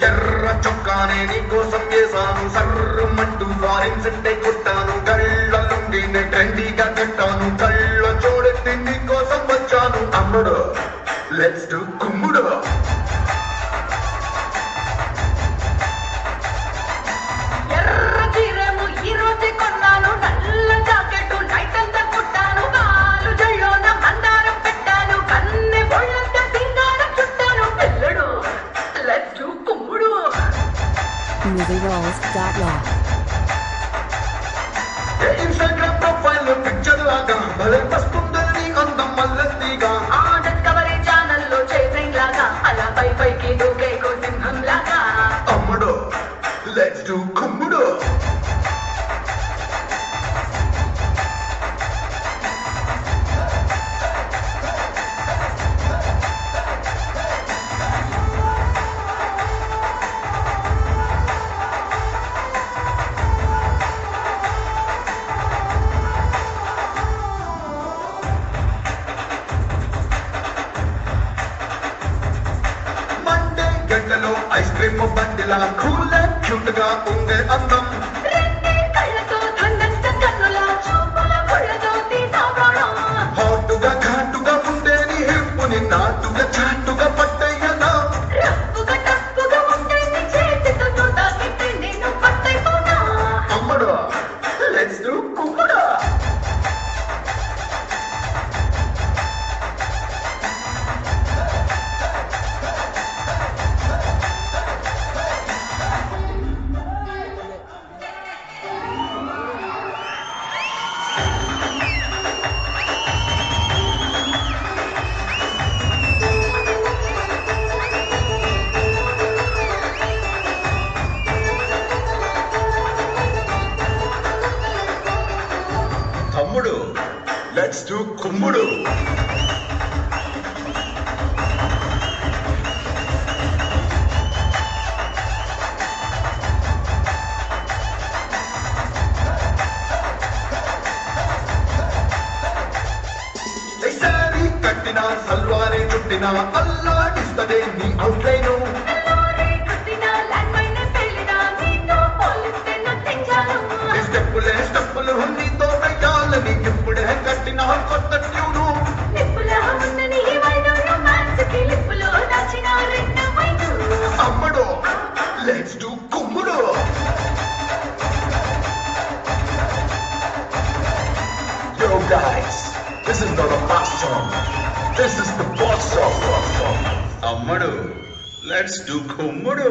ఎర్ర చొక్కానే నీకోసం చేశాను సర్రమంటూ ఫారిన్ సెట్టే కొట్టాను కళ్ళ లుంగినే ట్రెండీగా కట్టాను కళ్ళ చూడెత్తి నీకోసం వచ్చాను అమ్ముడు లెట్స్ డు కుమ్ముడు ఎర్ర చీరేమో ఈ రోజే కొన్నాను నల్ల జాకెట్ నైట్ అంతా కుట్టాను కాలు జల్లోన మందారం పెట్టాను కన్నె ఒళ్ళంతా సింగారం చుట్టాను పెళ్ళడు లెట్స్ డు కుమ్ముడు MovieRolls.law ఇన్స్టాగ్రామ్ ప్రొఫైల్ పిక్చర్ లాగా భలే వస్తుందని అందం మల్లెత్తిగా ఆ డిస్కవరీ ఛానల్లో చేసింగ్ లాగా అలా పైకి దూకే సింహం లాగా అమ్ముడు లెట్స్ డు కుమ్ముడు గంటలో ఐస్ క్రీమ్ బండిలా కూల్ క్యూట్ గా ఉండే అందం రెండే కళ్ళతో ధన్నంత కన్నులా చూపుల కొళ్ళతో తీసా ప్రాణం హాటుగా ఘాటుగా ఉండే నీ హిప్పుని నాటుగా చాటుగా పట్టయ్యనా రప్పుగా టప్పుగా ఉండే నీ చేతితో చూడాకి నేను పట్టైపోనా అమ్మడు లెట్స్ డు కుమ్ముడు తమ్ముడు లెట్స్ డు కుమ్ముడు సారీ కట్టిన సల్వారే చుట్టిన అల్లాడిస్తదే నీ అవుట్లైను లోరే కుట్టినా ల్యాండ్ మైనే పెళ్ళినా నీతో పోలిస్తే నథింగ్ చాలు స్టెప్పులు నీతో వెయ్యాలని ఇప్పుడే కట్టిన కొత్త ట్యూను నిప్పులా ఉన్న నీ వైడు రొమాన్స్ కి లిప్పులో దాచిన రెండు వైడు అమ్మడు లెట్స్ డు కుమ్ముడు Yo guys, this is not a fast song. This is the boss song. అమ్మడు లెట్స్ డు కుమ్ముడు